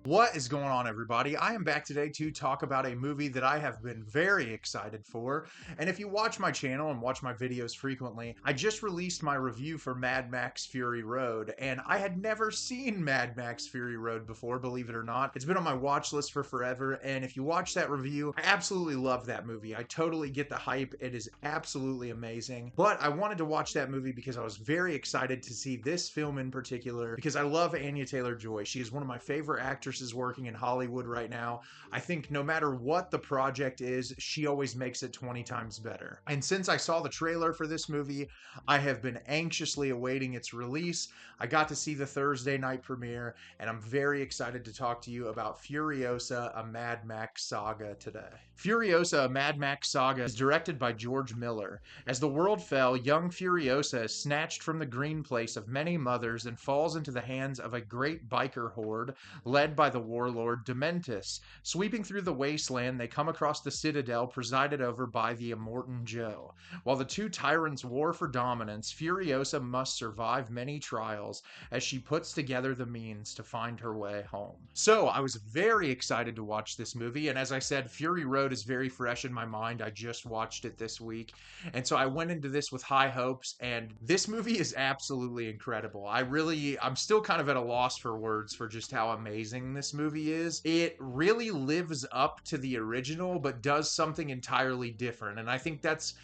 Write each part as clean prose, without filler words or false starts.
What is going on, everybody? I am back today to talk about a movie that I have been very excited for. And if you watch my channel and watch my videos frequently, I just released my review for Mad Max Fury Road, and I had never seen Mad Max Fury Road before, believe it or not. It's been on my watch list for forever, and if you watch that review, I absolutely love that movie. I totally get the hype. It is absolutely amazing. But I wanted to watch that movie because I was very excited to see this film in particular, because I love Anya Taylor-Joy. She is one of my favorite actresses working in Hollywood right now. I think no matter what the project is, she always makes it 20 times better. And since I saw the trailer for this movie, I have been anxiously awaiting its release. I got to see the Thursday night premiere, and I'm very excited to talk to you about Furiosa, a Mad Max Saga today. Furiosa, a Mad Max Saga is directed by George Miller. As the world fell, young Furiosa is snatched from the green place of many mothers and falls into the hands of a great biker horde led by the warlord Dementis. Sweeping through the wasteland, they come across the citadel presided over by the Immortan Joe. While the two tyrants war for dominance, Furiosa must survive many trials as she puts together the means to find her way home. So, I was very excited to watch this movie, and as I said, Fury Road is very fresh in my mind. I just watched it this week, and so I went into this with high hopes, and this movie is absolutely incredible. I'm still kind of at a loss for words for just how amazing this movie is. It really lives up to the original, but does something entirely different, and I think that's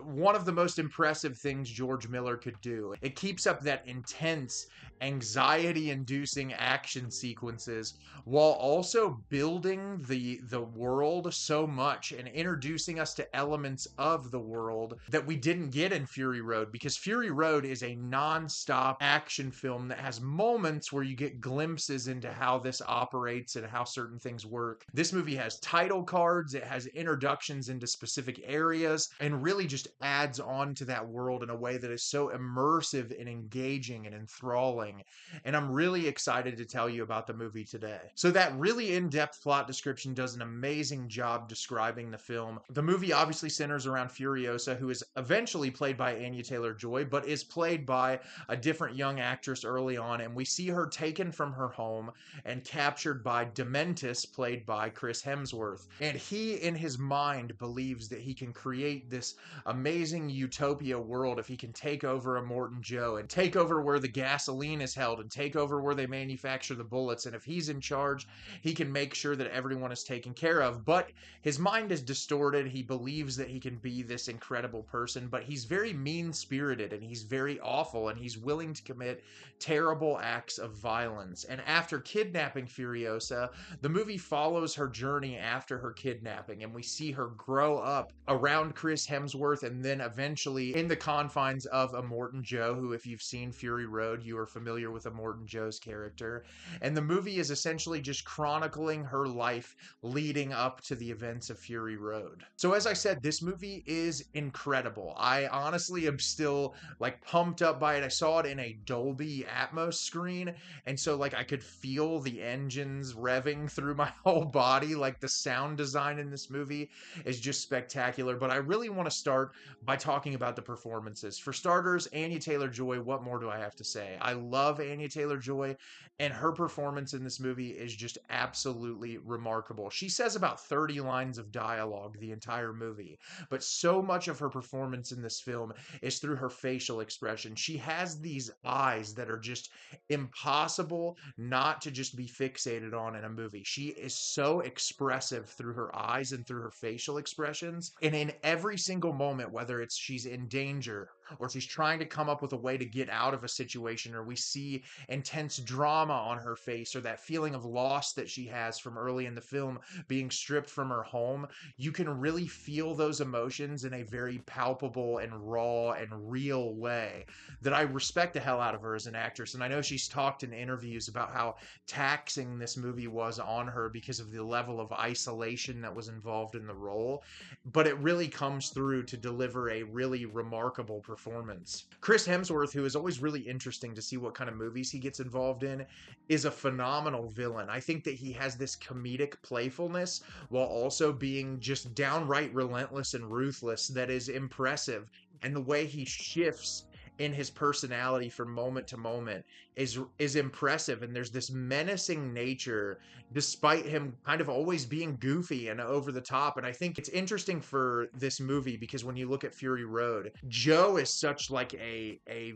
one of the most impressive things George Miller could do. It keeps up that intense, anxiety inducing action sequences while also building the world so much and introducing us to elements of the world that we didn't get in Fury Road, because Fury Road is a non-stop action film that has moments where you get glimpses into how this operates and how certain things work. This movie has title cards, it has introductions into specific areas, and really just adds on to that world in a way that is so immersive and engaging and enthralling. And I'm really excited to tell you about the movie today. So that really in-depth plot description does an amazing job describing the film. The movie obviously centers around Furiosa, who is eventually played by Anya Taylor-Joy, but is played by a different young actress early on, and we see her taken from her home and captured by Dementis, played by Chris Hemsworth. And he, in his mind, believes that he can create this amazing utopia world if he can take over Immortan Joe and take over where the gasoline is held and take over where they manufacture the bullets. And if he's in charge, he can make sure that everyone is taken care of. But his mind is distorted. He believes that he can be this incredible person, but he's very mean-spirited and he's very awful and he's willing to commit terrible acts of violence. And after kidnapping Furiosa, the movie follows her journey after her kidnapping, and we see her grow up around Chris Hemsworth and then eventually in the confines of Immortan Joe, who, if you've seen Fury Road, you are familiar with Immortan Joe's character. And the movie is essentially just chronicling her life leading up to the events of Fury Road. So as I said, this movie is incredible. I honestly am still like pumped up by it. I saw it in a Dolby Atmos screen, and so like I could feel the engines revving through my whole body. Like the sound design in this movie is just spectacular. But I really want to start by talking about the performances. For starters, Anya Taylor-Joy, what more do I have to say? I love Anya Taylor-Joy, and her performance in this movie is just absolutely remarkable. She says about 30 lines of dialogue the entire movie, but so much of her performance in this film is through her facial expression. She has these eyes that are just impossible not to just be fixated on in a movie. She is so expressive through her eyes and through her facial expressions. And in every single moment, whether it's she's in danger or she's trying to come up with a way to get out of a situation, or we see intense drama on her face, or that feeling of loss that she has from early in the film being stripped from her home, you can really feel those emotions in a very palpable and raw and real way that I respect the hell out of her as an actress. And I know she's talked in interviews about how taxing this movie was on her because of the level of isolation that was involved in the role, but it really comes through to deliver a really remarkable performance. Chris Hemsworth, who is always really interesting to see what kind of movies he gets involved in, is a phenomenal villain. I think that he has this comedic playfulness while also being just downright relentless and ruthless that is impressive. And the way he shifts in his personality from moment to moment is impressive, and there's this menacing nature despite him kind of always being goofy and over the top. And I think it's interesting for this movie because when you look at Fury Road, Joe is such like a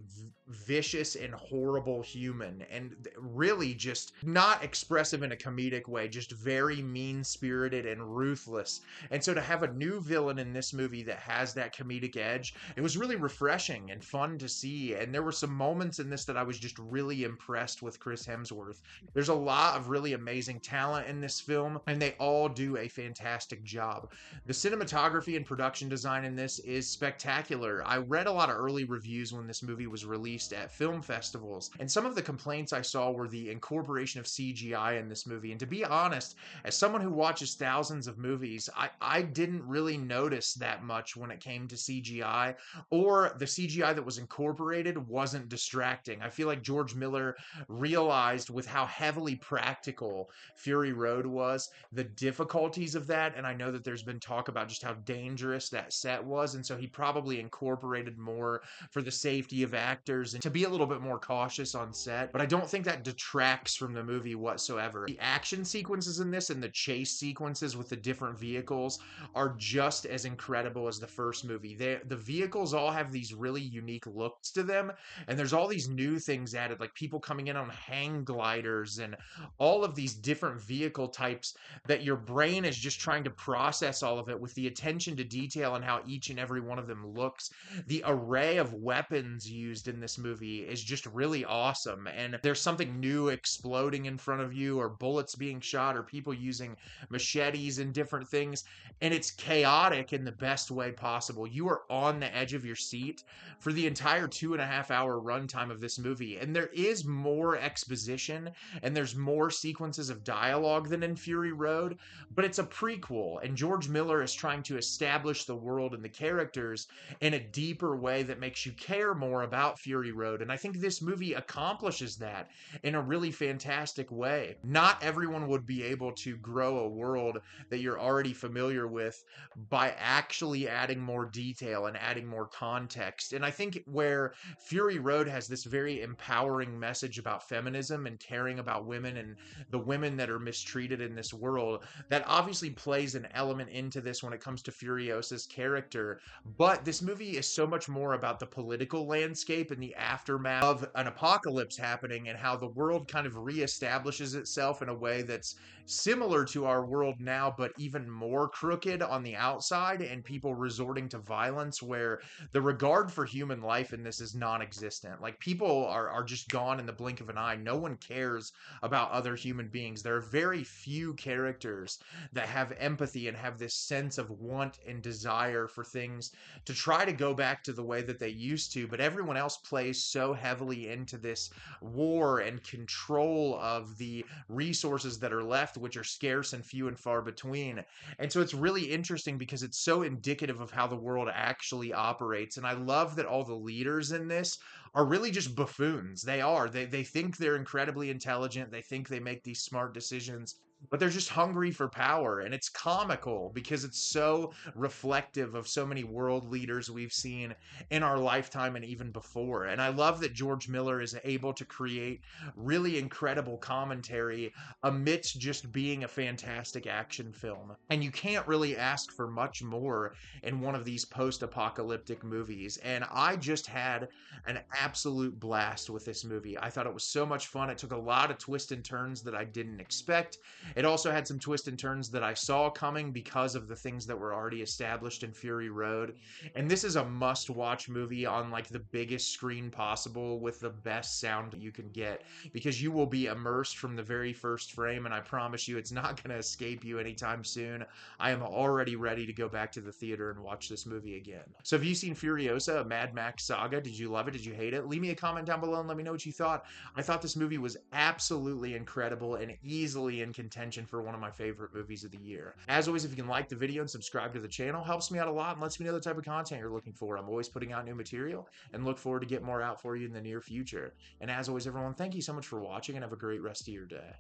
vicious and horrible human, and really just not expressive in a comedic way, just very mean-spirited and ruthless. And so to have a new villain in this movie that has that comedic edge, it was really refreshing and fun to see. And there were some moments in this that I was just really impressed with Chris Hemsworth. There's a lot of really amazing talent in this film, and they all do a fantastic job. The cinematography and production design in this is spectacular. I read a lot of early reviews when this movie was released at film festivals, and some of the complaints I saw were the incorporation of CGI in this movie. And to be honest, as someone who watches thousands of movies, I didn't really notice that much when it came to CGI, or the CGI that was incorporated wasn't distracting. I feel like George Miller realized with how heavily practical Fury Road was, the difficulties of that. And I know that there's been talk about just how dangerous that set was. And so he probably incorporated more for the safety of actors and to be a little bit more cautious on set. But I don't think that detracts from the movie whatsoever. The action sequences in this and the chase sequences with the different vehicles are just as incredible as the first movie. The vehicles all have these really unique looks to them, and there's all these new things added, like people coming in on hang gliders and all of these different vehicle types that your brain is just trying to process all of it with the attention to detail and how each and every one of them looks. The array of weapons used in this movie is just really awesome, and there's something new exploding in front of you, or bullets being shot, or people using machetes and different things, and it's chaotic in the best way possible. You are on the edge of your seat for the entire 2.5 hour runtime of this movie, and there is more exposition and there's more sequences of dialogue than in Fury Road, but it's a prequel, and George Miller is trying to establish the world and the characters in a deeper way that makes you care more about Fury Road. And I think this movie accomplishes that in a really fantastic way. Not everyone would be able to grow a world that you're already familiar with by actually adding more detail and adding more context. And I think where Fury Road has this very empowering message about feminism and caring about women and the women that are mistreated in this world, that obviously plays an element into this when it comes to Furiosa's character. But this movie is so much more about the political landscape and the aftermath of an apocalypse happening, and how the world kind of reestablishes itself in a way that's similar to our world now, but even more crooked on the outside, and people resorting to violence where the regard for human life in this is non-existent. Like, people are just gone in the blink of an eye. No one cares about other human beings. There are very few characters that have empathy and have this sense of want and desire for things to try to go back to the way that they used to, but everyone else plays so heavily into this war and control of the resources that are left, which are scarce and few and far between. And so it's really interesting because it's so indicative of how the world actually operates. And I love that all the leaders in this are really just buffoons. They are. They think they're incredibly intelligent. They think they make these smart decisions, but they're just hungry for power. And it's comical because it's so reflective of so many world leaders we've seen in our lifetime and even before. And I love that George Miller is able to create really incredible commentary amidst just being a fantastic action film. And you can't really ask for much more in one of these post-apocalyptic movies. And I just had an absolute blast with this movie. I thought it was so much fun. It took a lot of twists and turns that I didn't expect. It also had some twists and turns that I saw coming because of the things that were already established in Fury Road. And this is a must-watch movie on like the biggest screen possible with the best sound you can get, because you will be immersed from the very first frame, and I promise you it's not going to escape you anytime soon. I am already ready to go back to the theater and watch this movie again. So have you seen Furiosa, a Mad Max Saga? Did you love it? Did you hate it? Leave me a comment down below and let me know what you thought. I thought this movie was absolutely incredible and easily in contention for one of my favorite movies of the year. As always, if you can like the video and subscribe to the channel, helps me out a lot and lets me know the type of content you're looking for. I'm always putting out new material and look forward to get more out for you in the near future. And as always, everyone, thank you so much for watching and have a great rest of your day.